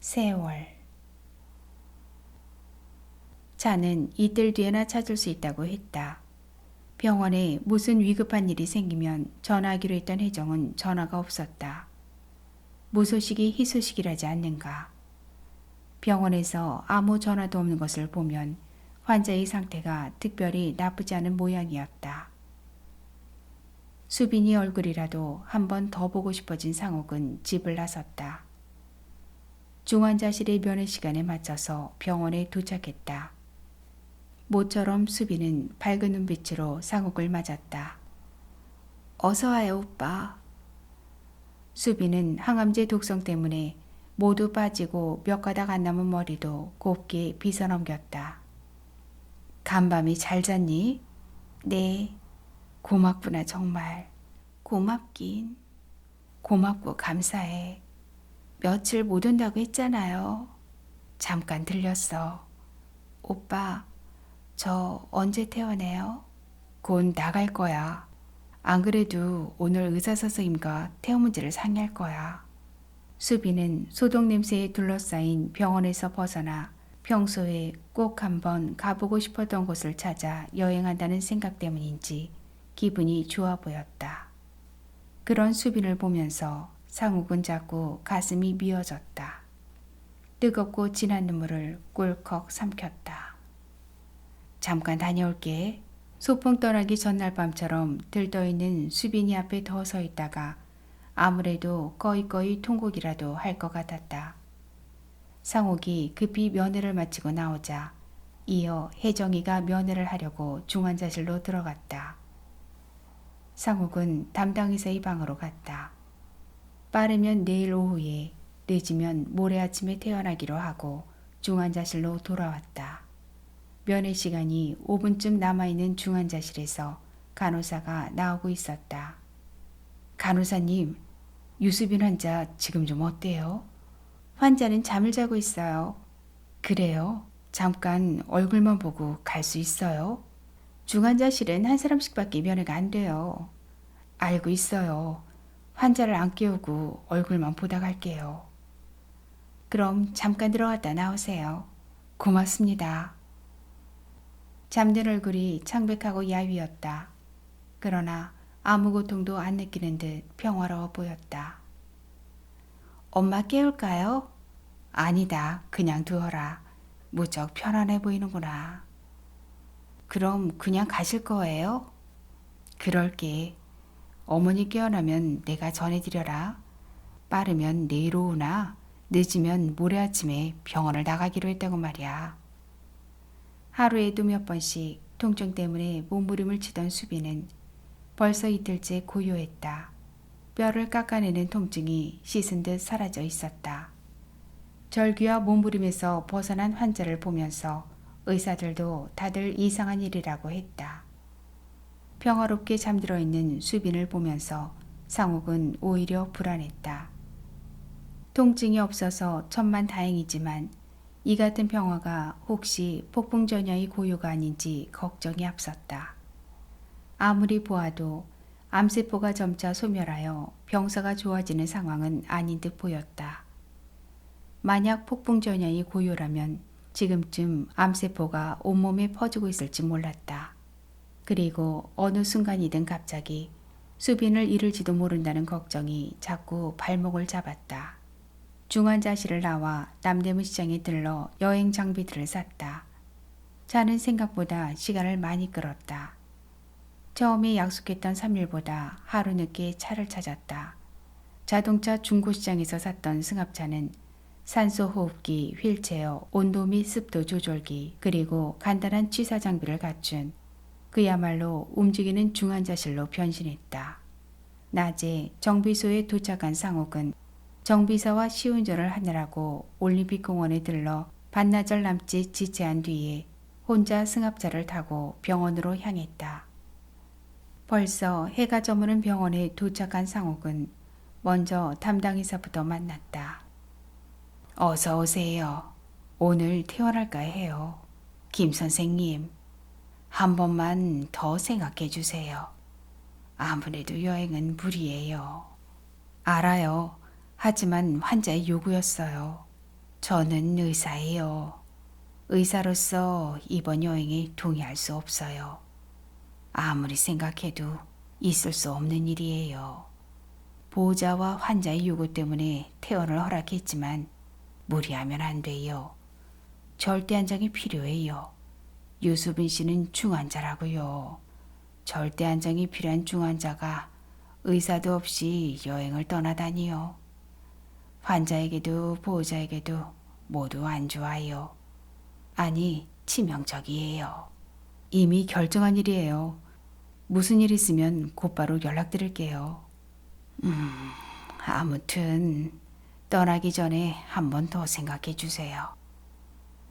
세월. 자는 이틀 뒤에나 찾을 수 있다고 했다. 병원에 무슨 위급한 일이 생기면 전화하기로 했던 혜정은 전화가 없었다. 무소식이 희소식이라지 않는가. 병원에서 아무 전화도 없는 것을 보면 환자의 상태가 특별히 나쁘지 않은 모양이었다. 수빈이 얼굴이라도 한 번 더 보고 싶어진 상욱은 집을 나섰다. 중환자실의 면회 시간에 맞춰서 병원에 도착했다. 모처럼 수빈은 밝은 눈빛으로 상욱을 맞았다. 어서 와요, 오빠. 수빈은 항암제 독성 때문에 모두 빠지고 몇 가닥 안 남은 머리도 곱게 빗어넘겼다. 간밤이 잘 잤니? 네. 고맙구나 정말. 고맙긴. 고맙고 감사해. 며칠 못 온다고 했잖아요. 잠깐 들렸어. 오빠, 저 언제 퇴원해요? 곧 나갈 거야. 안 그래도 오늘 의사 선생님과 퇴원 문제를 상의할 거야. 수빈은 소독 냄새에 둘러싸인 병원에서 벗어나 평소에 꼭 한번 가보고 싶었던 곳을 찾아 여행한다는 생각 때문인지 기분이 좋아 보였다. 그런 수빈을 보면서 상욱은 자꾸 가슴이 미어졌다. 뜨겁고 진한 눈물을 꿀꺽 삼켰다. 잠깐 다녀올게. 소풍 떠나기 전날 밤처럼 들떠있는 수빈이 앞에 더 서 있다가 아무래도 꺼이꺼이 통곡이라도 할 것 같았다. 상욱이 급히 면회를 마치고 나오자 이어 혜정이가 면회를 하려고 중환자실로 들어갔다. 상욱은 담당 의사의 방으로 갔다. 빠르면 내일 오후에, 늦으면 모레 아침에 퇴원하기로 하고 중환자실로 돌아왔다. 면회 시간이 5분쯤 남아있는 중환자실에서 간호사가 나오고 있었다. 간호사님, 유수빈 환자 지금 좀 어때요? 환자는 잠을 자고 있어요. 그래요? 잠깐 얼굴만 보고 갈 수 있어요? 중환자실은 한 사람씩밖에 면회가 안 돼요. 알고 있어요. 환자를 안 깨우고 얼굴만 보다 갈게요. 그럼 잠깐 들어갔다 나오세요. 고맙습니다. 잠든 얼굴이 창백하고 야위었다. 그러나 아무 고통도 안 느끼는 듯 평화로워 보였다. 엄마 깨울까요? 아니다. 그냥 두어라. 무척 편안해 보이는구나. 그럼 그냥 가실 거예요? 그럴게. 어머니 깨어나면 내가 전해드려라. 빠르면 내일 오후나 늦으면 모레 아침에 병원을 나가기로 했다고 말이야. 하루에도 몇 번씩 통증 때문에 몸부림을 치던 수빈은 벌써 이틀째 고요했다. 뼈를 깎아내는 통증이 씻은 듯 사라져 있었다. 절규와 몸부림에서 벗어난 환자를 보면서 의사들도 다들 이상한 일이라고 했다. 평화롭게 잠들어 있는 수빈을 보면서 상욱은 오히려 불안했다. 통증이 없어서 천만 다행이지만 이 같은 평화가 혹시 폭풍전야의 고요가 아닌지 걱정이 앞섰다. 아무리 보아도 암세포가 점차 소멸하여 병사가 좋아지는 상황은 아닌 듯 보였다. 만약 폭풍전야의 고요라면 지금쯤 암세포가 온몸에 퍼지고 있을지 몰랐다. 그리고 어느 순간이든 갑자기 수빈을 잃을지도 모른다는 걱정이 자꾸 발목을 잡았다. 중환자실을 나와 남대문 시장에 들러 여행 장비들을 샀다. 차는 생각보다 시간을 많이 끌었다. 처음에 약속했던 3일보다 하루 늦게 차를 찾았다. 자동차 중고시장에서 샀던 승합차는 산소 호흡기, 휠체어, 온도 및 습도 조절기, 그리고 간단한 취사 장비를 갖춘 그야말로 움직이는 중환자실로 변신했다. 낮에 정비소에 도착한 상욱은 정비사와 시운전을 하느라고 올림픽공원에 들러 반나절 남짓 지체한 뒤에 혼자 승합차를 타고 병원으로 향했다. 벌써 해가 저무는 병원에 도착한 상욱은 먼저 담당 의사부터 만났다. 어서 오세요. 오늘 퇴원할까 해요. 김 선생님, 한 번만 더 생각해 주세요. 아무래도 여행은 무리예요. 알아요. 하지만 환자의 요구였어요. 저는 의사예요. 의사로서 이번 여행에 동의할 수 없어요. 아무리 생각해도 있을 수 없는 일이에요. 보호자와 환자의 요구 때문에 퇴원을 허락했지만 무리하면 안 돼요. 절대 안정이 필요해요. 유수빈 씨는 중환자라고요. 절대 안정이 필요한 중환자가 의사도 없이 여행을 떠나다니요. 환자에게도 보호자에게도 모두 안 좋아요. 아니, 치명적이에요. 이미 결정한 일이에요. 무슨 일 있으면 곧바로 연락드릴게요. 아무튼 떠나기 전에 한 번 더 생각해 주세요.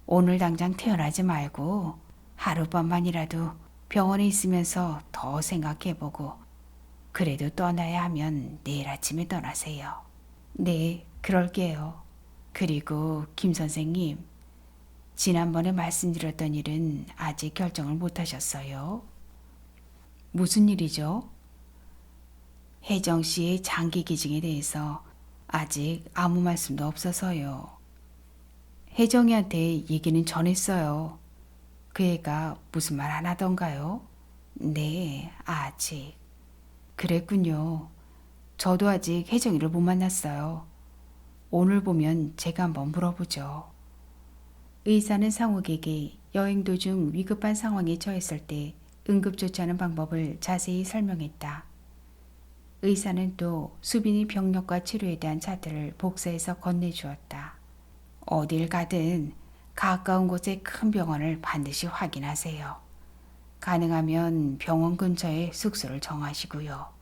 오늘 당장 태어나지 말고 하룻밤만이라도 병원에 있으면서 더 생각해보고 그래도 떠나야 하면 내일 아침에 떠나세요. 네, 그럴게요. 그리고 김 선생님, 지난번에 말씀드렸던 일은 아직 결정을 못 하셨어요. 무슨 일이죠? 혜정 씨의 장기 기증에 대해서 아직 아무 말씀도 없어서요. 혜정이한테 얘기는 전했어요. 그 애가 무슨 말 안 하던가요? 네, 아직. 그랬군요. 저도 아직 혜정이를 못 만났어요. 오늘 보면 제가 한번 물어보죠. 의사는 상욱에게 여행 도중 위급한 상황에 처했을 때 응급조치하는 방법을 자세히 설명했다. 의사는 또 수빈이 병력과 치료에 대한 차트를 복사해서 건네주었다. 어딜 가든 가까운 곳의 큰 병원을 반드시 확인하세요. 가능하면 병원 근처에 숙소를 정하시고요.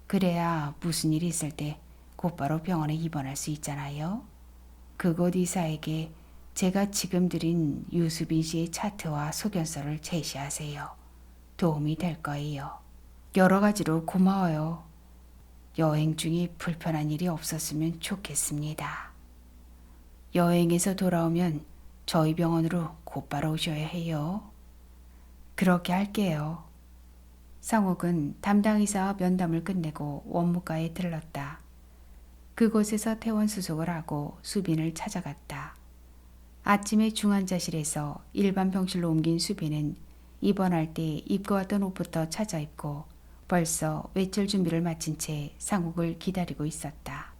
그래야 무슨 일이 있을 때 곧바로 병원에 입원할 수 있잖아요. 그곳 의사에게 제가 지금 드린 유수빈 씨의 차트와 소견서를 제시하세요. 도움이 될 거예요. 여러 가지로 고마워요. 여행 중에 불편한 일이 없었으면 좋겠습니다. 여행에서 돌아오면 저희 병원으로 곧바로 오셔야 해요. 그렇게 할게요. 상욱은 담당 의사와 면담을 끝내고 원무과에 들렀다. 그곳에서 퇴원 수속을 하고 수빈을 찾아갔다. 아침에 중환자실에서 일반 병실로 옮긴 수빈은 입원할 때 입고 왔던 옷부터 차려입고 벌써 외출 준비를 마친 채 상욱을 기다리고 있었다.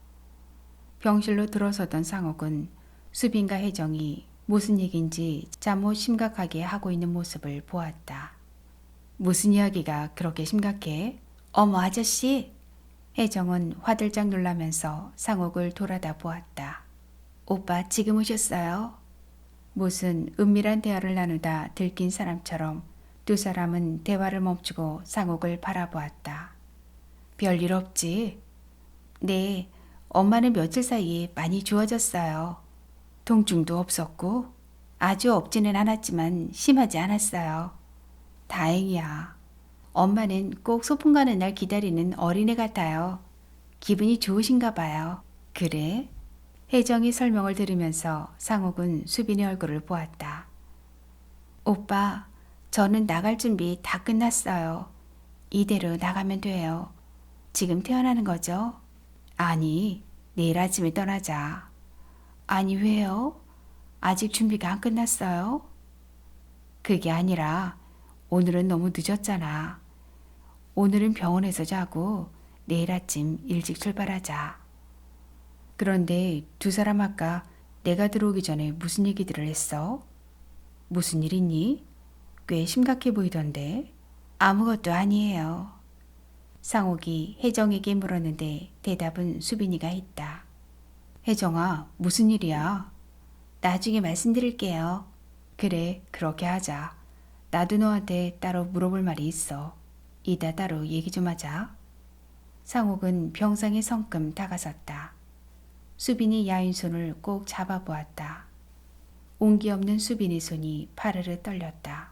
병실로 들어서던 상욱은 수빈과 혜정이 무슨 얘기인지 잠옷 심각하게 하고 있는 모습을 보았다. 무슨 이야기가 그렇게 심각해? 어머 아저씨! 혜정은 화들짝 놀라면서 상욱을 돌아다 보았다. 오빠 지금 오셨어요? 무슨 은밀한 대화를 나누다 들킨 사람처럼 두 사람은 대화를 멈추고 상욱을 바라보았다. 별일 없지? 네, 엄마는 며칠 사이에 많이 좋아졌어요. 통증도 없었고 아주 없지는 않았지만 심하지 않았어요. 다행이야. 엄마는 꼭 소풍 가는 날 기다리는 어린애 같아요. 기분이 좋으신가 봐요. 그래? 혜정이 설명을 들으면서 상욱은 수빈의 얼굴을 보았다. 오빠, 저는 나갈 준비 다 끝났어요. 이대로 나가면 돼요. 지금 태어나는 거죠? 아니, 내일 아침에 떠나자. 아니, 왜요? 아직 준비가 안 끝났어요? 그게 아니라 오늘은 너무 늦었잖아. 오늘은 병원에서 자고 내일 아침 일찍 출발하자. 그런데 두 사람 아까 내가 들어오기 전에 무슨 얘기들을 했어? 무슨 일 있니? 꽤 심각해 보이던데. 아무것도 아니에요. 상욱이 혜정에게 물었는데 대답은 수빈이가 했다. 혜정아, 무슨 일이야? 나중에 말씀드릴게요. 그래, 그렇게 하자. 나도 너한테 따로 물어볼 말이 있어. 이따 따로 얘기 좀 하자. 상욱은 병상에 성큼 다가섰다. 수빈이 야윈 손을 꼭 잡아보았다. 온기 없는 수빈의 손이 파르르 떨렸다.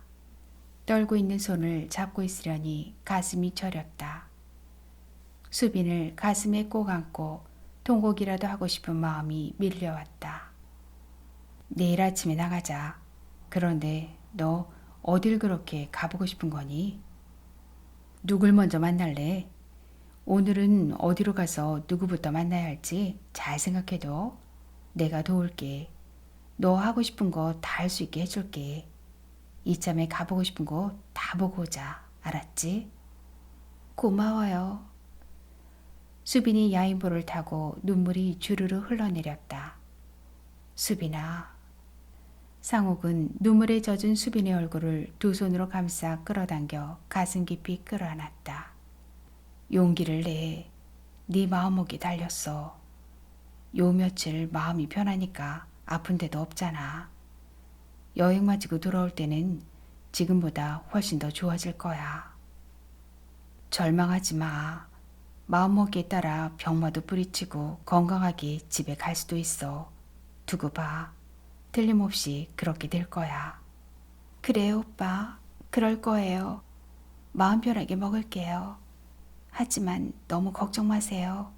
떨고 있는 손을 잡고 있으려니 가슴이 저렸다. 수빈을 가슴에 꼭 안고 통곡이라도 하고 싶은 마음이 밀려왔다. 내일 아침에 나가자. 그런데 너 어딜 그렇게 가보고 싶은 거니? 누굴 먼저 만날래? 오늘은 어디로 가서 누구부터 만나야 할지 잘 생각해둬. 내가 도울게. 너 하고 싶은 거 다 할 수 있게 해줄게. 이참에 가보고 싶은 거 다 보고 오자. 알았지? 고마워요. 수빈이 야인보를 타고 눈물이 주르르 흘러내렸다. 수빈아. 상옥은 눈물에 젖은 수빈의 얼굴을 두 손으로 감싸 끌어당겨 가슴 깊이 끌어안았다. 용기를 내. 네 마음먹이 달렸어. 요 며칠 마음이 편하니까 아픈 데도 없잖아. 여행 마치고 돌아올 때는 지금보다 훨씬 더 좋아질 거야. 절망하지 마. 마음먹기에 따라 병마도 뿌리치고 건강하게 집에 갈 수도 있어. 두고 봐. 틀림없이 그렇게 될 거야. 그래요, 오빠. 그럴 거예요. 마음 편하게 먹을게요. 하지만 너무 걱정 마세요.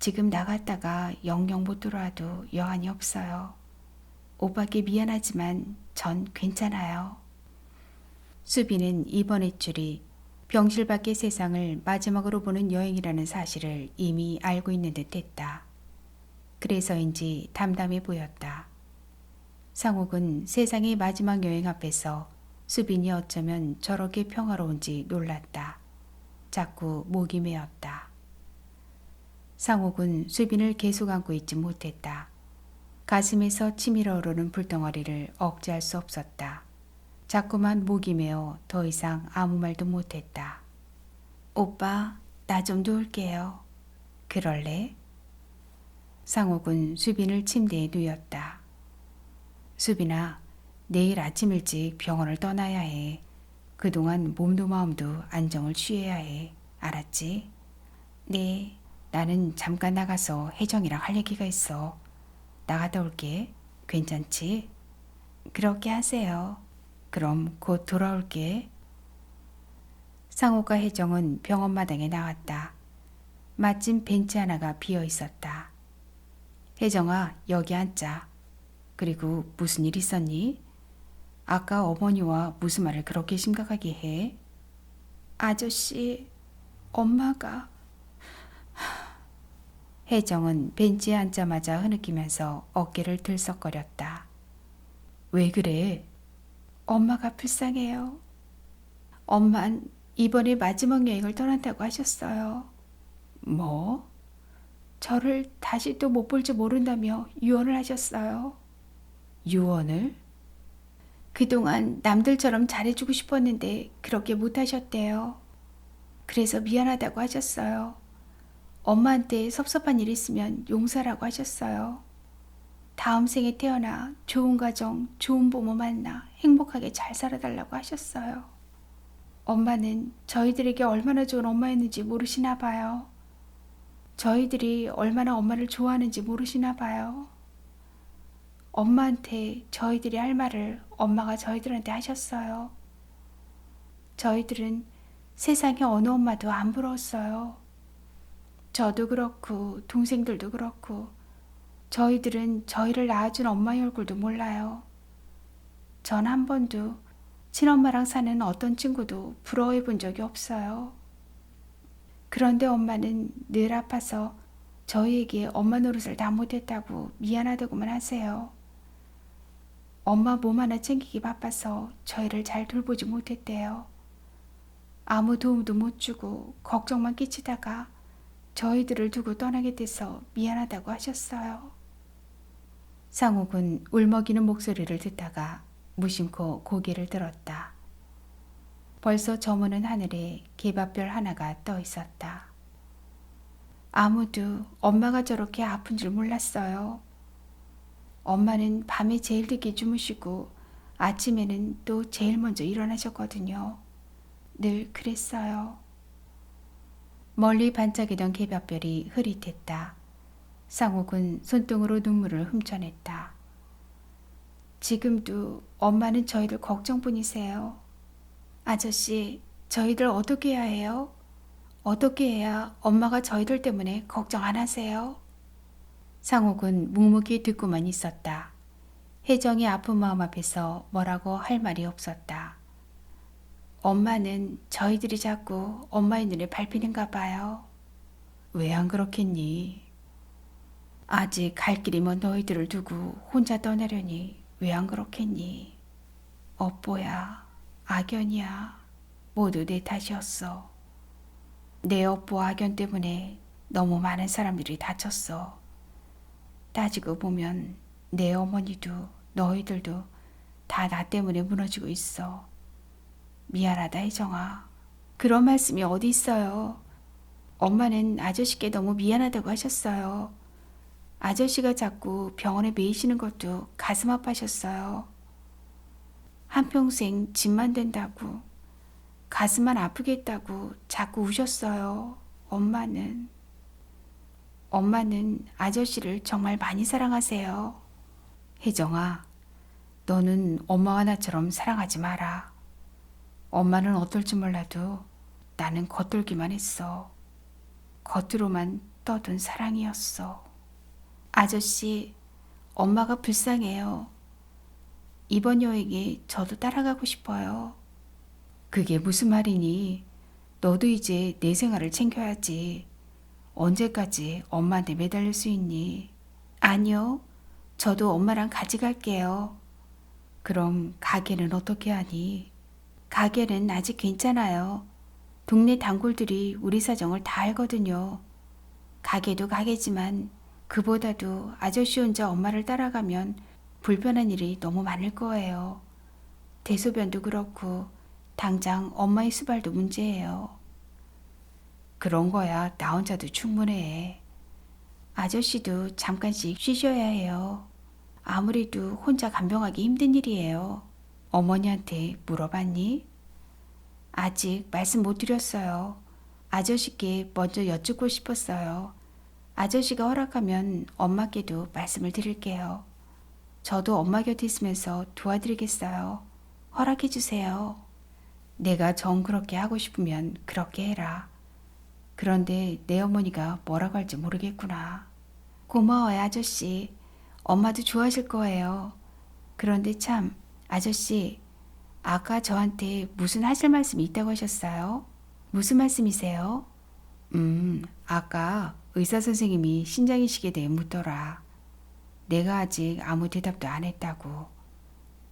지금 나갔다가 영영 못 들어와도 여한이 없어요. 오빠께 미안하지만 전 괜찮아요. 수빈은 이번 일출이 병실 밖의 세상을 마지막으로 보는 여행이라는 사실을 이미 알고 있는 듯 했다. 그래서인지 담담해 보였다. 상옥은 세상의 마지막 여행 앞에서 수빈이 어쩌면 저렇게 평화로운지 놀랐다. 자꾸 목이 메었다. 상옥은 수빈을 계속 안고 있지 못했다. 가슴에서 치밀어 오르는 불덩어리를 억제할 수 없었다. 자꾸만 목이 메어 더 이상 아무 말도 못했다. 오빠, 나 좀 누울게요. 그럴래? 상옥은 수빈을 침대에 누웠다. 수빈아, 내일 아침 일찍 병원을 떠나야 해. 그동안 몸도 마음도 안정을 취해야 해. 알았지? 네. 나는 잠깐 나가서 혜정이랑 할 얘기가 있어. 나갔다 올게. 괜찮지? 그렇게 하세요. 그럼 곧 돌아올게. 상호과 혜정은 병원 마당에 나왔다. 마침 벤치 하나가 비어 있었다. 혜정아, 여기 앉자. 그리고 무슨 일 있었니? 아까 어머니와 무슨 말을 그렇게 심각하게 해? 아저씨, 엄마가... 혜정은 벤치에 앉자마자 흐느끼면서 어깨를 들썩거렸다. 왜 그래? 엄마가 불쌍해요. 엄만 이번에 마지막 여행을 떠난다고 하셨어요. 뭐? 저를 다시 또 못 볼지 모른다며 유언을 하셨어요. 유언을? 그동안 남들처럼 잘해주고 싶었는데 그렇게 못하셨대요. 그래서 미안하다고 하셨어요. 엄마한테 섭섭한 일 있으면 용서라고 하셨어요. 다음 생에 태어나 좋은 가정, 좋은 부모 만나 행복하게 잘 살아달라고 하셨어요. 엄마는 저희들에게 얼마나 좋은 엄마였는지 모르시나 봐요. 저희들이 얼마나 엄마를 좋아하는지 모르시나 봐요. 엄마한테 저희들이 할 말을 엄마가 저희들한테 하셨어요. 저희들은 세상에 어느 엄마도 안 부러웠어요. 저도 그렇고 동생들도 그렇고 저희들은 저희를 낳아준 엄마의 얼굴도 몰라요. 전 한 번도 친엄마랑 사는 어떤 친구도 부러워해 본 적이 없어요. 그런데 엄마는 늘 아파서 저희에게 엄마 노릇을 다 못했다고 미안하다고만 하세요. 엄마 몸 하나 챙기기 바빠서 저희를 잘 돌보지 못했대요. 아무 도움도 못 주고 걱정만 끼치다가 저희들을 두고 떠나게 돼서 미안하다고 하셨어요. 상옥은 울먹이는 목소리를 듣다가 무심코 고개를 들었다. 벌써 저무는 하늘에 개밥별 하나가 떠 있었다. 아무도 엄마가 저렇게 아픈 줄 몰랐어요. 엄마는 밤에 제일 늦게 주무시고 아침에는 또 제일 먼저 일어나셨거든요. 늘 그랬어요. 멀리 반짝이던 개밥별이 흐릿했다. 상옥은 손등으로 눈물을 훔쳐냈다. 지금도 엄마는 저희들 걱정뿐이세요. 아저씨, 저희들 어떻게 해야 해요? 어떻게 해야 엄마가 저희들 때문에 걱정 안 하세요? 상옥은 묵묵히 듣고만 있었다. 혜정이 아픈 마음 앞에서 뭐라고 할 말이 없었다. 엄마는 저희들이 자꾸 엄마의 눈에 밟히는가 봐요. 왜 안 그렇겠니? 아직 갈 길이 먼 너희들을 두고 혼자 떠나려니 왜 안 그렇겠니? 업보야, 악연이야. 모두 내 탓이었어. 내 업보와 악연 때문에 너무 많은 사람들이 다쳤어. 따지고 보면 내 어머니도 너희들도 다 나 때문에 무너지고 있어. 미안하다 혜정아. 그런 말씀이 어디 있어요. 엄마는 아저씨께 너무 미안하다고 하셨어요. 아저씨가 자꾸 병원에 매이시는 것도 가슴 아파하셨어요. 한평생 집만 된다고 가슴만 아프겠다고 자꾸 우셨어요. 엄마는 아저씨를 정말 많이 사랑하세요. 혜정아, 너는 엄마와 나처럼 사랑하지 마라. 엄마는 어떨지 몰라도 나는 겉돌기만 했어. 겉으로만 떠든 사랑이었어. 아저씨, 엄마가 불쌍해요. 이번 여행에 저도 따라가고 싶어요. 그게 무슨 말이니? 너도 이제 내 생활을 챙겨야지. 언제까지 엄마한테 매달릴 수 있니? 아니요. 저도 엄마랑 같이 갈게요. 그럼 가게는 어떻게 하니? 가게는 아직 괜찮아요. 동네 단골들이 우리 사정을 다 알거든요. 가게도 가게지만 그보다도 아저씨 혼자 엄마를 따라가면 불편한 일이 너무 많을 거예요. 대소변도 그렇고 당장 엄마의 수발도 문제예요. 그런 거야 나 혼자도 충분해. 아저씨도 잠깐씩 쉬셔야 해요. 아무래도 혼자 간병하기 힘든 일이에요. 어머니한테 물어봤니? 아직 말씀 못 드렸어요. 아저씨께 먼저 여쭙고 싶었어요. 아저씨가 허락하면 엄마께도 말씀을 드릴게요. 저도 엄마 곁에 있으면서 도와드리겠어요. 허락해 주세요. 내가 정 그렇게 하고 싶으면 그렇게 해라. 그런데 내 어머니가 뭐라고 할지 모르겠구나. 고마워요, 아저씨. 엄마도 좋아하실 거예요. 그런데 참, 아저씨, 아까 저한테 무슨 하실 말씀이 있다고 하셨어요? 무슨 말씀이세요? 아까 의사 선생님이 신장이식에 대해 묻더라. 내가 아직 아무 대답도 안 했다고.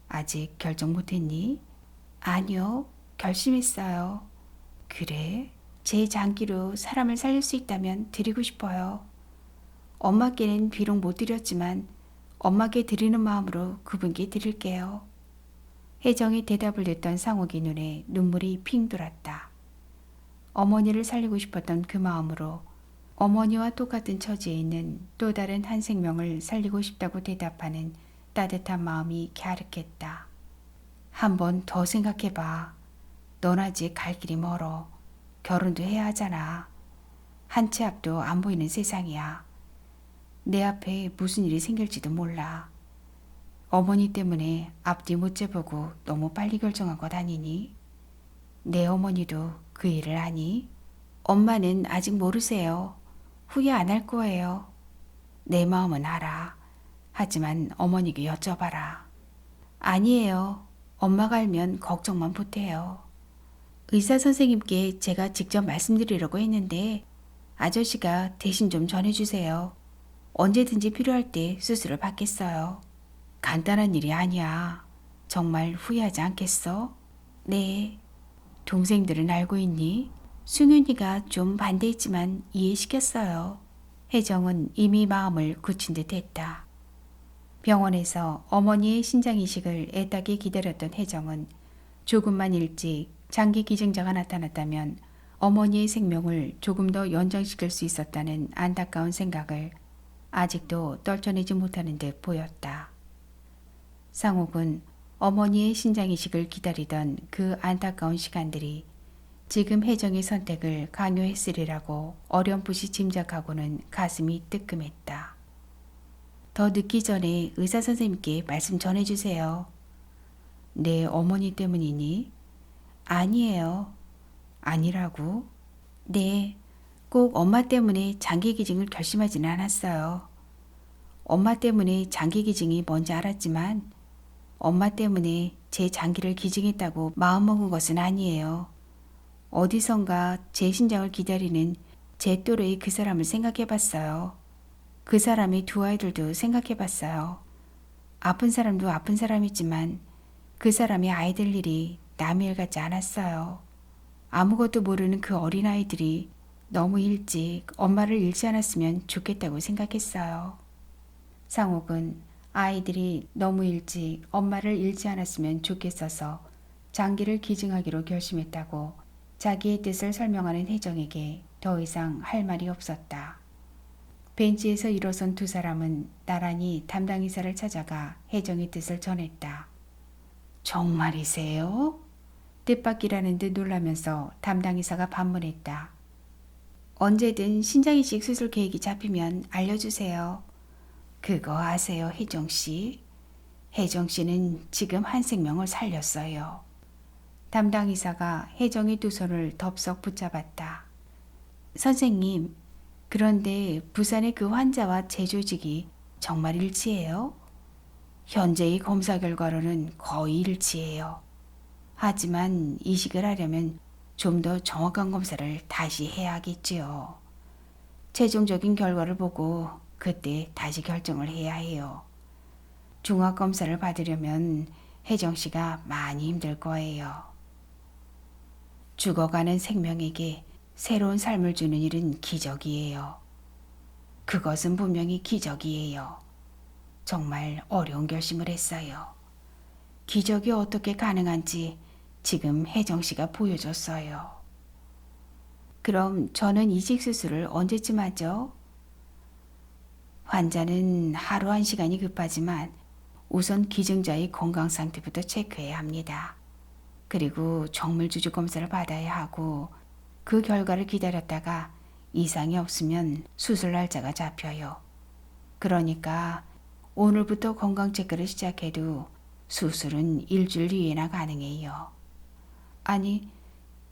아직 결정 못했니? 아니요, 결심했어요. 그래? 제 장기로 사람을 살릴 수 있다면 드리고 싶어요. 엄마께는 비록 못 드렸지만 엄마께 드리는 마음으로 그분께 드릴게요. 혜정이 대답을 듣던 상옥의 눈에 눈물이 핑 돌았다. 어머니를 살리고 싶었던 그 마음으로 어머니와 똑같은 처지에 있는 또 다른 한 생명을 살리고 싶다고 대답하는 따뜻한 마음이 갸륵했다. 한 번 더 생각해봐. 넌 아직 갈 길이 멀어. 결혼도 해야 하잖아. 한 치 앞도 안 보이는 세상이야. 내 앞에 무슨 일이 생길지도 몰라. 어머니 때문에 앞뒤 못 재보고 너무 빨리 결정한 것 아니니? 내 어머니도 그 일을 아니? 엄마는 아직 모르세요. 후회 안 할 거예요. 내 마음은 알아. 하지만 어머니께 여쭤봐라. 아니에요. 엄마가 알면 걱정만 못해요. 의사 선생님께 제가 직접 말씀드리려고 했는데 아저씨가 대신 좀 전해주세요. 언제든지 필요할 때 수술을 받겠어요. 간단한 일이 아니야. 정말 후회하지 않겠어? 네. 동생들은 알고 있니? 승윤이가 좀 반대했지만 이해시켰어요. 혜정은 이미 마음을 굳힌 듯 했다. 병원에서 어머니의 신장 이식을 애타게 기다렸던 혜정은 조금만 일찍 장기 기증자가 나타났다면 어머니의 생명을 조금 더 연장시킬 수 있었다는 안타까운 생각을 아직도 떨쳐내지 못하는 듯 보였다. 상옥은 어머니의 신장 이식을 기다리던 그 안타까운 시간들이 지금 혜정의 선택을 강요했으리라고 어렴풋이 짐작하고는 가슴이 뜨끔했다. 더 늦기 전에 의사 선생님께 말씀 전해주세요. 내 어머니 때문이니? 아니에요. 아니라고? 네, 꼭 엄마 때문에 장기 기증을 결심하지는 않았어요. 엄마 때문에 장기 기증이 뭔지 알았지만 엄마 때문에 제 장기를 기증했다고 마음먹은 것은 아니에요. 어디선가 제 신장을 기다리는 제 또래의 그 사람을 생각해봤어요. 그 사람의 두 아이들도 생각해 봤어요. 아픈 사람도 아픈 사람이지만 그 사람의 아이들 일이 남의 일 같지 않았어요. 아무것도 모르는 그 어린아이들이 너무 일찍 엄마를 잃지 않았으면 좋겠다고 생각했어요. 상옥은 아이들이 너무 일찍 엄마를 잃지 않았으면 좋겠어서 장기를 기증하기로 결심했다고 자기의 뜻을 설명하는 혜정에게 더 이상 할 말이 없었다. 벤치에서 일어선 두 사람은 나란히 담당이사를 찾아가 혜정의 뜻을 전했다. 정말이세요? 뜻밖이라는 듯 놀라면서 담당이사가 반문했다. 언제든 신장이식 수술 계획이 잡히면 알려주세요. 그거 아세요, 혜정씨? 혜정씨는 지금 한 생명을 살렸어요. 담당이사가 혜정의 두 손을 덥석 붙잡았다. 선생님, 그런데 부산의 그 환자와 제 조직이 정말 일치해요? 현재의 검사 결과로는 거의 일치해요. 하지만 이식을 하려면 좀 더 정확한 검사를 다시 해야 하겠지요. 최종적인 결과를 보고 그때 다시 결정을 해야 해요. 종합검사를 받으려면 혜정 씨가 많이 힘들 거예요. 죽어가는 생명에게 새로운 삶을 주는 일은 기적이에요. 그것은 분명히 기적이에요. 정말 어려운 결심을 했어요. 기적이 어떻게 가능한지 지금 혜정 씨가 보여줬어요. 그럼 저는 이식 수술을 언제쯤 하죠? 환자는 하루 한 시간이 급하지만 우선 기증자의 건강 상태부터 체크해야 합니다. 그리고 정밀주주 검사를 받아야 하고 그 결과를 기다렸다가 이상이 없으면 수술 날짜가 잡혀요. 그러니까 오늘부터 건강 체크를 시작해도 수술은 일주일 뒤에나 가능해요. 아니,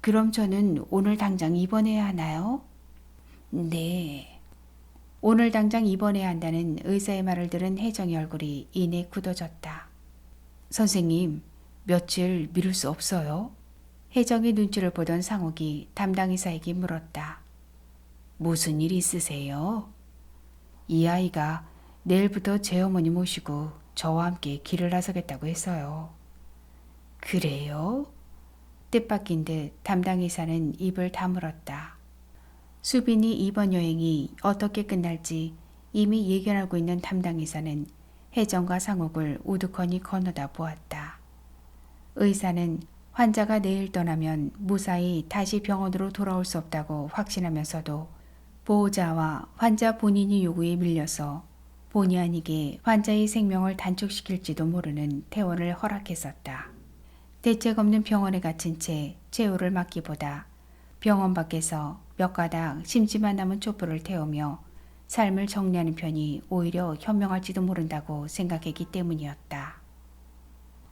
그럼 저는 오늘 당장 입원해야 하나요? 네. 오늘 당장 입원해야 한다는 의사의 말을 들은 혜정의 얼굴이 이내 굳어졌다. 선생님, 며칠 미룰 수 없어요? 혜정의 눈치를 보던 상욱이 담당 의사에게 물었다. 무슨 일 있으세요? 이 아이가 내일부터 제 어머니 모시고 저와 함께 길을 나서겠다고 했어요. 그래요? 뜻밖인 듯 담당 의사는 입을 다물었다. 수빈이 이번 여행이 어떻게 끝날지 이미 예견하고 있는 담당 의사는 혜정과 상욱을 우두커니 건너다 보았다. 의사는 환자가 내일 떠나면 무사히 다시 병원으로 돌아올 수 없다고 확신하면서도 보호자와 환자 본인이 요구에 밀려서 본의 아니게 환자의 생명을 단축시킬지도 모르는 퇴원을 허락했었다. 대책 없는 병원에 갇힌 채 최후를 맞기보다 병원 밖에서 몇 가닥 심지만 남은 촛불을 태우며 삶을 정리하는 편이 오히려 현명할지도 모른다고 생각했기 때문이었다.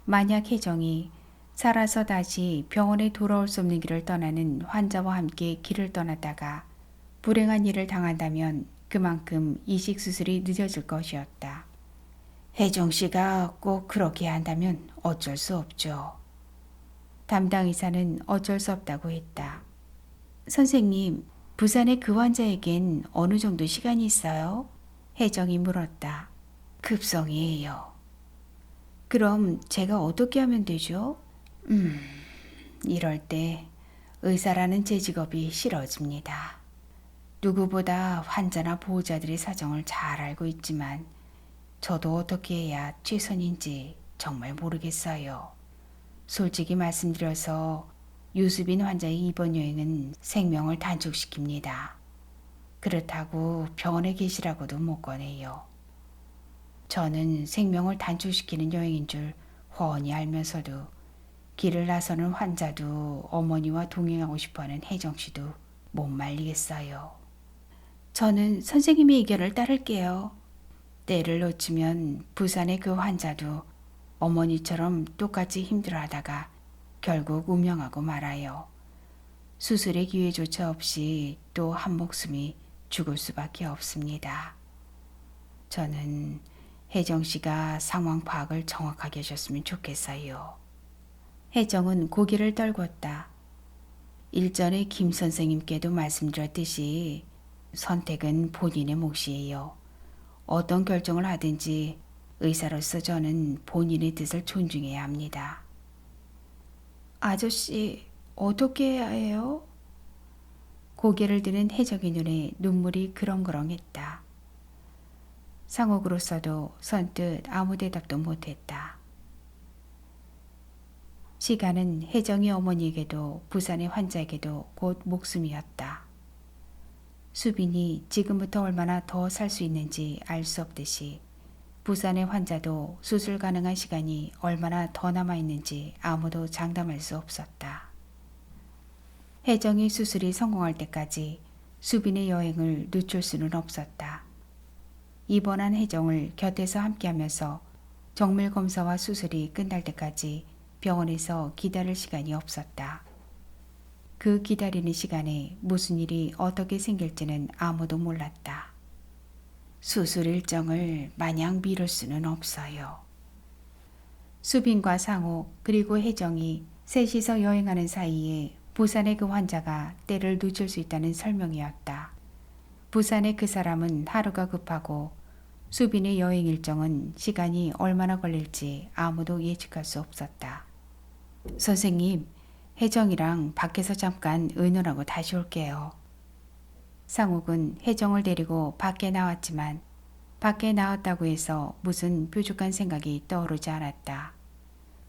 만약 혜정이 살아서 다시 병원에 돌아올 수 없는 길을 떠나는 환자와 함께 길을 떠났다가 불행한 일을 당한다면 그만큼 이식 수술이 늦어질 것이었다. 혜정 씨가 꼭 그렇게 한다면 어쩔 수 없죠. 담당 의사는 어쩔 수 없다고 했다. 선생님, 부산의 그 환자에겐 어느 정도 시간이 있어요? 혜정이 물었다. 급성이에요. 그럼 제가 어떻게 하면 되죠? 이럴 때 의사라는 제 직업이 싫어집니다. 누구보다 환자나 보호자들의 사정을 잘 알고 있지만 저도 어떻게 해야 최선인지 정말 모르겠어요. 솔직히 말씀드려서 유수빈 환자의 이번 여행은 생명을 단축시킵니다. 그렇다고 병원에 계시라고도 못 권해요. 저는 생명을 단축시키는 여행인 줄 훤히 알면서도 길을 나서는 환자도 어머니와 동행하고 싶어하는 혜정씨도 못 말리겠어요. 저는 선생님의 의견을 따를게요. 때를 놓치면 부산의 그 환자도 어머니처럼 똑같이 힘들어하다가 결국 운명하고 말아요. 수술의 기회조차 없이 또 한 목숨이 죽을 수밖에 없습니다. 저는 혜정씨가 상황 파악을 정확하게 하셨으면 좋겠어요. 혜정은 고개를 떨궜다. 일전에 김 선생님께도 말씀드렸듯이 선택은 본인의 몫이에요. 어떤 결정을 하든지 의사로서 저는 본인의 뜻을 존중해야 합니다. 아저씨, 어떻게 해야 해요? 고개를 드는 혜정의 눈에 눈물이 그렁그렁했다. 상옥으로서도 선뜻 아무 대답도 못했다. 시간은 혜정이 어머니에게도 부산의 환자에게도 곧 목숨이었다. 수빈이 지금부터 얼마나 더 살 수 있는지 알 수 없듯이 부산의 환자도 수술 가능한 시간이 얼마나 더 남아있는지 아무도 장담할 수 없었다. 혜정이 수술이 성공할 때까지 수빈의 여행을 늦출 수는 없었다. 입원한 혜정을 곁에서 함께하면서 정밀 검사와 수술이 끝날 때까지 병원에서 기다릴 시간이 없었다. 그 기다리는 시간에 무슨 일이 어떻게 생길지는 아무도 몰랐다. 수술 일정을 마냥 미룰 수는 없어요. 수빈과 상옥 그리고 혜정이 셋이서 여행하는 사이에 부산의 그 환자가 때를 놓칠 수 있다는 설명이었다. 부산의 그 사람은 하루가 급하고 수빈의 여행 일정은 시간이 얼마나 걸릴지 아무도 예측할 수 없었다. 선생님, 혜정이랑 밖에서 잠깐 의논하고 다시 올게요. 상욱은 혜정을 데리고 밖에 나왔지만 밖에 나왔다고 해서 무슨 뾰족한 생각이 떠오르지 않았다.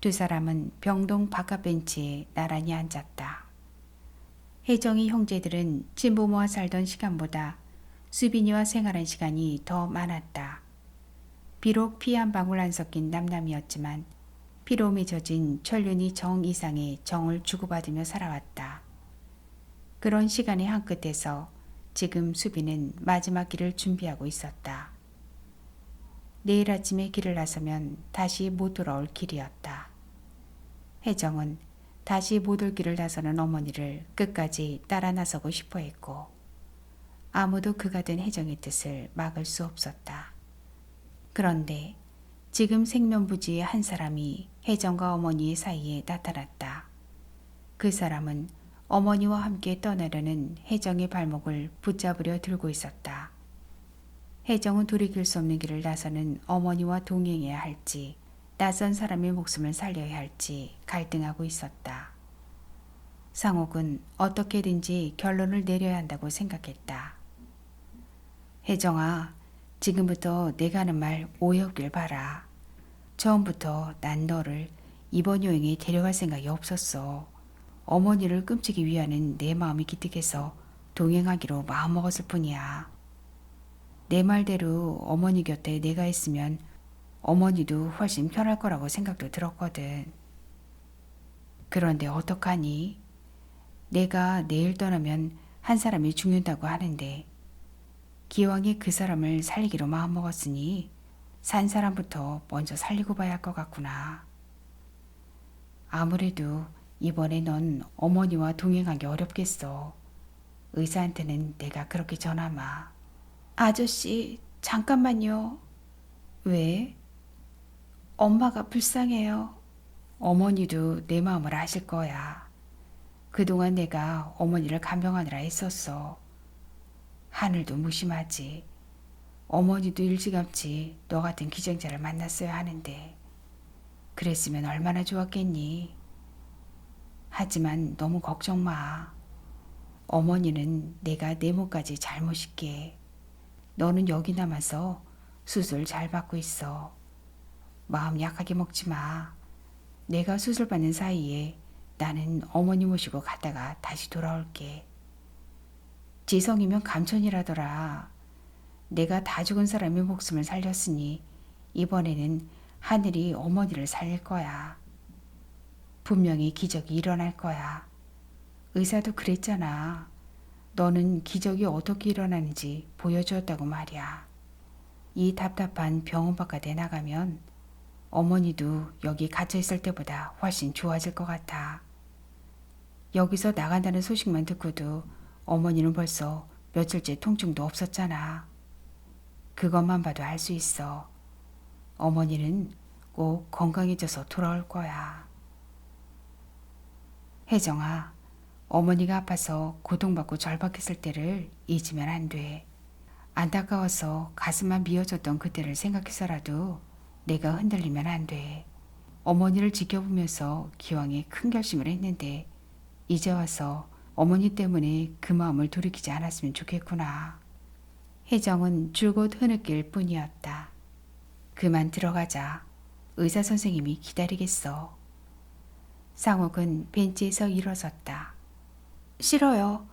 두 사람은 병동 바깥 벤치에 나란히 앉았다. 혜정이 형제들은 친부모와 살던 시간보다 수빈이와 생활한 시간이 더 많았다. 비록 피 한 방울 안 섞인 남남이었지만 피로 맺어진 천륜이 정 이상의 정을 주고받으며 살아왔다. 그런 시간의 한 끝에서 지금 수빈은 마지막 길을 준비하고 있었다. 내일 아침에 길을 나서면 다시 못 돌아올 길이었다. 혜정은 다시 못 올 길을 나서는 어머니를 끝까지 따라 나서고 싶어 했고 아무도 그가 된 혜정의 뜻을 막을 수 없었다. 그런데 지금 생면부지의 한 사람이 혜정과 어머니의 사이에 나타났다. 그 사람은 어머니와 함께 떠나려는 혜정의 발목을 붙잡으려 들고 있었다. 혜정은 돌이킬 수 없는 길을 나서는 어머니와 동행해야 할지 낯선 사람의 목숨을 살려야 할지 갈등하고 있었다. 상옥은 어떻게든지 결론을 내려야 한다고 생각했다. 혜정아, 지금부터 내가 하는 말 오해 없길 바라. 처음부터 난 너를 이번 여행에 데려갈 생각이 없었어. 어머니를 끔찍이 위하는 내 마음이 기특해서 동행하기로 마음먹었을 뿐이야. 내 말대로 어머니 곁에 내가 있으면 어머니도 훨씬 편할 거라고 생각도 들었거든. 그런데 어떡하니? 내가 내일 떠나면 한 사람이 죽는다고 하는데 기왕에 그 사람을 살리기로 마음먹었으니 산 사람부터 먼저 살리고 봐야 할 것 같구나. 아무래도 이번에 넌 어머니와 동행하기 어렵겠어. 의사한테는 내가 그렇게 전하마. 아저씨, 잠깐만요. 왜? 엄마가 불쌍해요. 어머니도 내 마음을 아실 거야. 그동안 내가 어머니를 간병하느라 했었어. 하늘도 무심하지. 어머니도 일찌감치 너 같은 기증자를 만났어야 하는데 그랬으면 얼마나 좋았겠니. 하지만 너무 걱정 마. 어머니는 내가 내 몸까지 잘 모실게. 너는 여기 남아서 수술 잘 받고 있어. 마음 약하게 먹지 마. 내가 수술 받는 사이에 나는 어머니 모시고 갔다가 다시 돌아올게. 지성이면 감천이라더라. 내가 다 죽은 사람의 목숨을 살렸으니 이번에는 하늘이 어머니를 살릴 거야. 분명히 기적이 일어날 거야. 의사도 그랬잖아. 너는 기적이 어떻게 일어나는지 보여주었다고 말이야. 이 답답한 병원 바깥에 나가면 어머니도 여기 갇혀있을 때보다 훨씬 좋아질 것 같아. 여기서 나간다는 소식만 듣고도 어머니는 벌써 며칠째 통증도 없었잖아. 그것만 봐도 알 수 있어. 어머니는 꼭 건강해져서 돌아올 거야. 혜정아, 어머니가 아파서 고통받고 절박했을 때를 잊으면 안 돼. 안타까워서 가슴만 미어졌던 그때를 생각해서라도 내가 흔들리면 안 돼. 어머니를 지켜보면서 기왕에 큰 결심을 했는데 이제 와서 어머니 때문에 그 마음을 돌이키지 않았으면 좋겠구나. 혜정은 줄곧 흐느낄 뿐이었다. 그만 들어가자. 의사 선생님이 기다리겠어. 상욱은 벤치에서 일어섰다. 싫어요.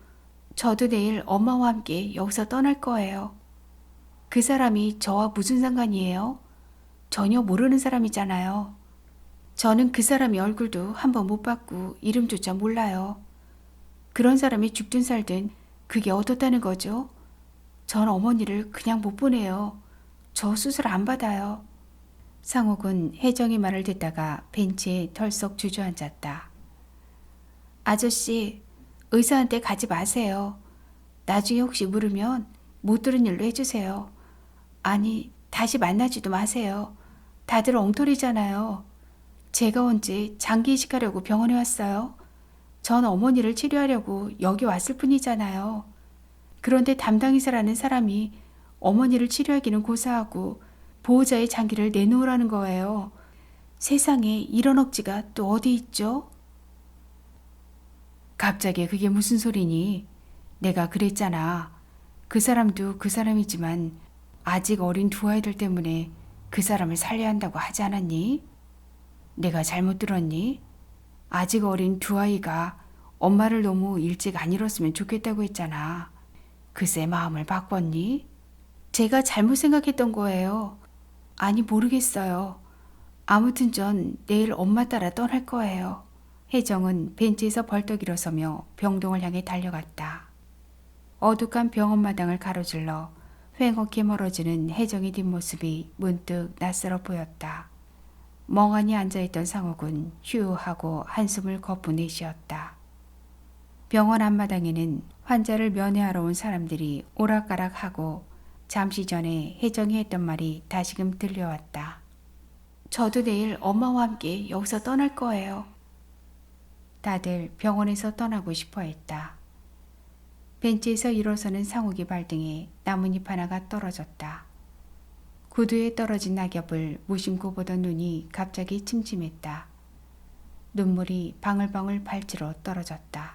저도 내일 엄마와 함께 여기서 떠날 거예요. 그 사람이 저와 무슨 상관이에요? 전혀 모르는 사람이잖아요. 저는 그 사람의 얼굴도 한번 못 봤고 이름조차 몰라요. 그런 사람이 죽든 살든 그게 어떻다는 거죠? 전 어머니를 그냥 못 보내요. 저 수술 안 받아요. 상욱은 혜정의 말을 듣다가 벤치에 덜썩 주저앉았다. 아저씨, 의사한테 가지 마세요. 나중에 혹시 물으면 못 들은 일로 해주세요. 아니, 다시 만나지도 마세요. 다들 엉터리잖아요. 제가 언제 장기 이식하려고 병원에 왔어요? 전 어머니를 치료하려고 여기 왔을 뿐이잖아요. 그런데 담당의사라는 사람이 어머니를 치료하기는 고사하고 보호자의 장기를 내놓으라는 거예요. 세상에 이런 억지가 또 어디 있죠? 갑자기 그게 무슨 소리니? 내가 그랬잖아. 그 사람도 그 사람이지만 아직 어린 두 아이들 때문에 그 사람을 살려야 한다고 하지 않았니? 내가 잘못 들었니? 아직 어린 두 아이가 엄마를 너무 일찍 안 잃었으면 좋겠다고 했잖아. 글쎄 마음을 바꿨니? 제가 잘못 생각했던 거예요. 아니 모르겠어요. 아무튼 전 내일 엄마 따라 떠날 거예요. 혜정은 벤치에서 벌떡 일어서며 병동을 향해 달려갔다. 어둑한 병원 마당을 가로질러 휑하게 멀어지는 혜정의 뒷모습이 문득 낯설어 보였다. 멍하니 앉아있던 상욱은 휴하고 한숨을 거푸 내쉬었다. 병원 앞마당에는 환자를 면회하러 온 사람들이 오락가락하고 잠시 전에 혜정이 했던 말이 다시금 들려왔다. 저도 내일 엄마와 함께 여기서 떠날 거예요. 다들 병원에서 떠나고 싶어 했다. 벤치에서 일어서는 상욱이 발등에 나뭇잎 하나가 떨어졌다. 구두에 떨어진 낙엽을 무심코 보던 눈이 갑자기 침침했다. 눈물이 방울방울 발치로 떨어졌다.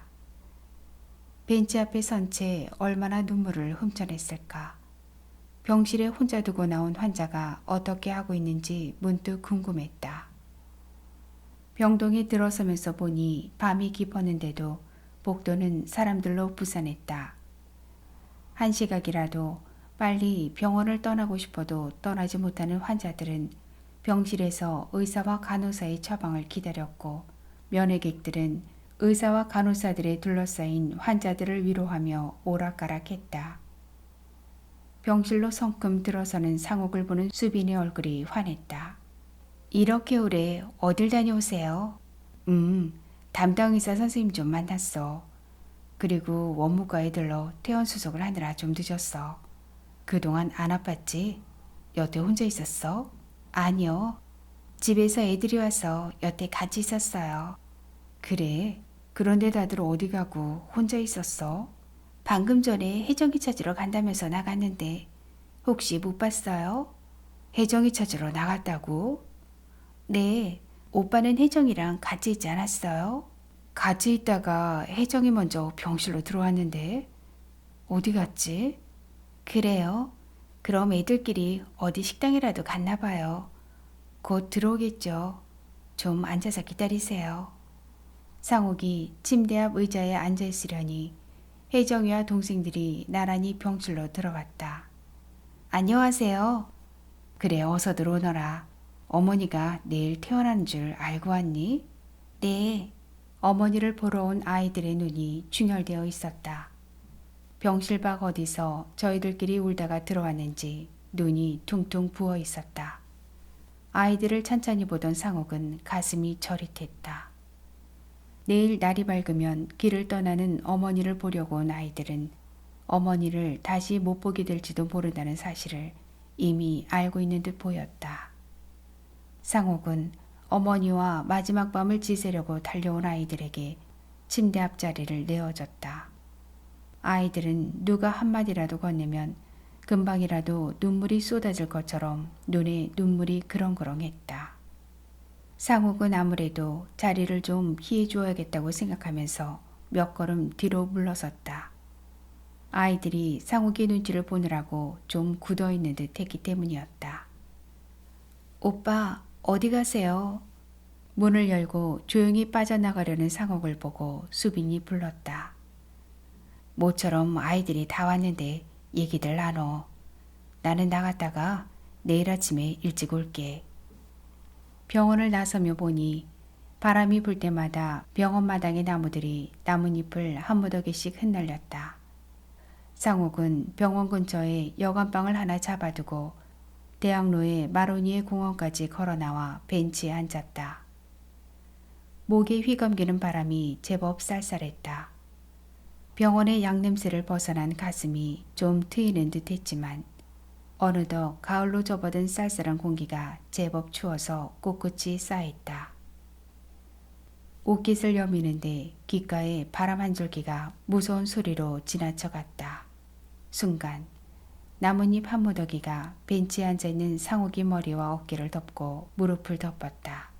벤치 앞에 선 채 얼마나 눈물을 훔쳐냈을까. 병실에 혼자 두고 나온 환자가 어떻게 하고 있는지 문득 궁금했다. 병동에 들어서면서 보니 밤이 깊었는데도 복도는 사람들로 부산했다. 한 시각이라도 빨리 병원을 떠나고 싶어도 떠나지 못하는 환자들은 병실에서 의사와 간호사의 처방을 기다렸고 면회객들은 의사와 간호사들에 둘러싸인 환자들을 위로하며 오락가락했다. 병실로 성큼 들어서는 상욱을 보는 수빈의 얼굴이 환했다. 이렇게 오래 어딜 다녀오세요? 담당 의사 선생님 좀 만났어. 그리고 원무과에 들러 퇴원 수속을 하느라 좀 늦었어. 그동안 안 아팠지? 여태 혼자 있었어? 아니요. 집에서 애들이 와서 여태 같이 있었어요. 그래? 그런데 다들 어디 가고 혼자 있었어? 방금 전에 혜정이 찾으러 간다면서 나갔는데 혹시 못 봤어요? 혜정이 찾으러 나갔다고? 네, 오빠는 혜정이랑 같이 있지 않았어요? 같이 있다가 혜정이 먼저 병실로 들어왔는데 어디 갔지? 그래요? 그럼 애들끼리 어디 식당이라도 갔나 봐요. 곧 들어오겠죠. 좀 앉아서 기다리세요. 상욱이 침대 앞 의자에 앉아 있으려니 혜정이와 동생들이 나란히 병실로 들어갔다. 안녕하세요. 그래 어서 들어오너라. 어머니가 내일 퇴원하는 줄 알고 왔니? 네. 어머니를 보러 온 아이들의 눈이 충혈되어 있었다. 병실 밖 어디서 저희들끼리 울다가 들어왔는지 눈이 퉁퉁 부어 있었다. 아이들을 찬찬히 보던 상욱은 가슴이 저릿했다. 내일 날이 밝으면 길을 떠나는 어머니를 보려고 온 아이들은 어머니를 다시 못 보게 될지도 모른다는 사실을 이미 알고 있는 듯 보였다. 상욱은 어머니와 마지막 밤을 지새려고 달려온 아이들에게 침대 앞자리를 내어줬다. 아이들은 누가 한마디라도 건네면 금방이라도 눈물이 쏟아질 것처럼 눈에 눈물이 그렁그렁했다. 상욱은 아무래도 자리를 좀 피해줘야겠다고 생각하면서 몇 걸음 뒤로 물러섰다. 아이들이 상욱의 눈치를 보느라고 좀 굳어있는 듯 했기 때문이었다. 오빠, 어디 가세요? 문을 열고 조용히 빠져나가려는 상욱을 보고 수빈이 불렀다. 모처럼 아이들이 다 왔는데 얘기들 나눠. 나는 나갔다가 내일 아침에 일찍 올게. 병원을 나서며 보니 바람이 불 때마다 병원 마당의 나무들이 나뭇잎을 한 무더기씩 흩날렸다. 상욱은 병원 근처에 여관방을 하나 잡아두고 대학로의 마로니에 공원까지 걸어나와 벤치에 앉았다. 목에 휘감기는 바람이 제법 쌀쌀했다. 병원의 양냄새를 벗어난 가슴이 좀 트이는 듯 했지만 어느덧 가을로 접어든 쌀쌀한 공기가 제법 추워서 꿋꿋이 쌓였다. 옷깃을 여미는데 귓가에 바람 한 줄기가 무서운 소리로 지나쳐갔다. 순간 나뭇잎 한 무더기가 벤치에 앉아있는 상욱이 머리와 어깨를 덮고 무릎을 덮었다.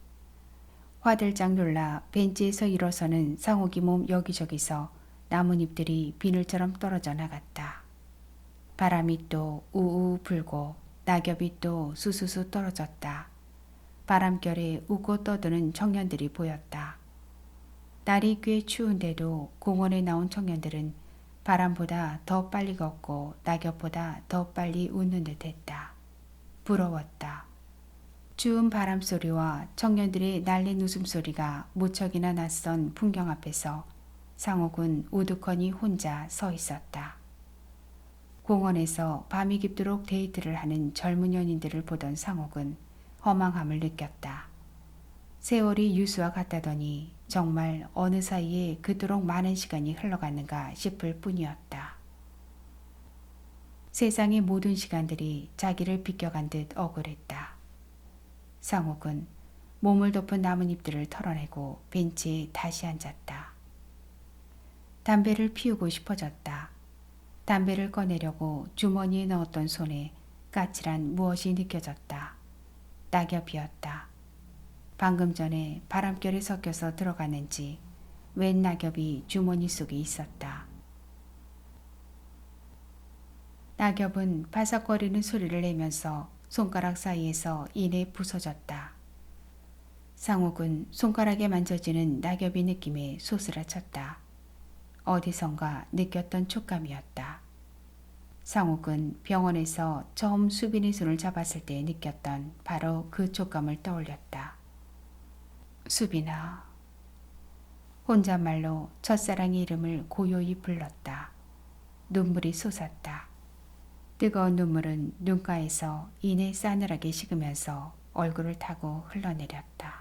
화들짝 놀라 벤치에서 일어서는 상욱이 몸 여기저기서 나뭇잎들이 비늘처럼 떨어져 나갔다. 바람이 또 우우 불고 낙엽이 또 수수수 떨어졌다. 바람결에 웃고 떠드는 청년들이 보였다. 날이 꽤 추운데도 공원에 나온 청년들은 바람보다 더 빨리 걷고 낙엽보다 더 빨리 웃는 듯 했다. 부러웠다. 추운 바람소리와 청년들의 날린 웃음소리가 무척이나 낯선 풍경 앞에서 상욱은 우두커니 혼자 서 있었다. 공원에서 밤이 깊도록 데이트를 하는 젊은 연인들을 보던 상욱은 허망함을 느꼈다. 세월이 유수와 같다더니 정말 어느 사이에 그토록 많은 시간이 흘러갔는가 싶을 뿐이었다. 세상의 모든 시간들이 자기를 비껴간 듯 억울했다. 상욱은 몸을 덮은 나뭇잎들을 털어내고 벤치에 다시 앉았다. 담배를 피우고 싶어졌다. 담배를 꺼내려고 주머니에 넣었던 손에 까칠한 무엇이 느껴졌다. 낙엽이었다. 방금 전에 바람결에 섞여서 들어갔는지 웬 낙엽이 주머니 속에 있었다. 낙엽은 바삭거리는 소리를 내면서 손가락 사이에서 이내 부서졌다. 상욱은 손가락에 만져지는 낙엽의 느낌에 소스라쳤다. 어디선가 느꼈던 촉감이었다. 상욱은 병원에서 처음 수빈의 손을 잡았을 때 느꼈던 바로 그 촉감을 떠올렸다. 수빈아. 혼잣말로 첫사랑의 이름을 고요히 불렀다. 눈물이 솟았다. 뜨거운 눈물은 눈가에서 이내 싸늘하게 식으면서 얼굴을 타고 흘러내렸다.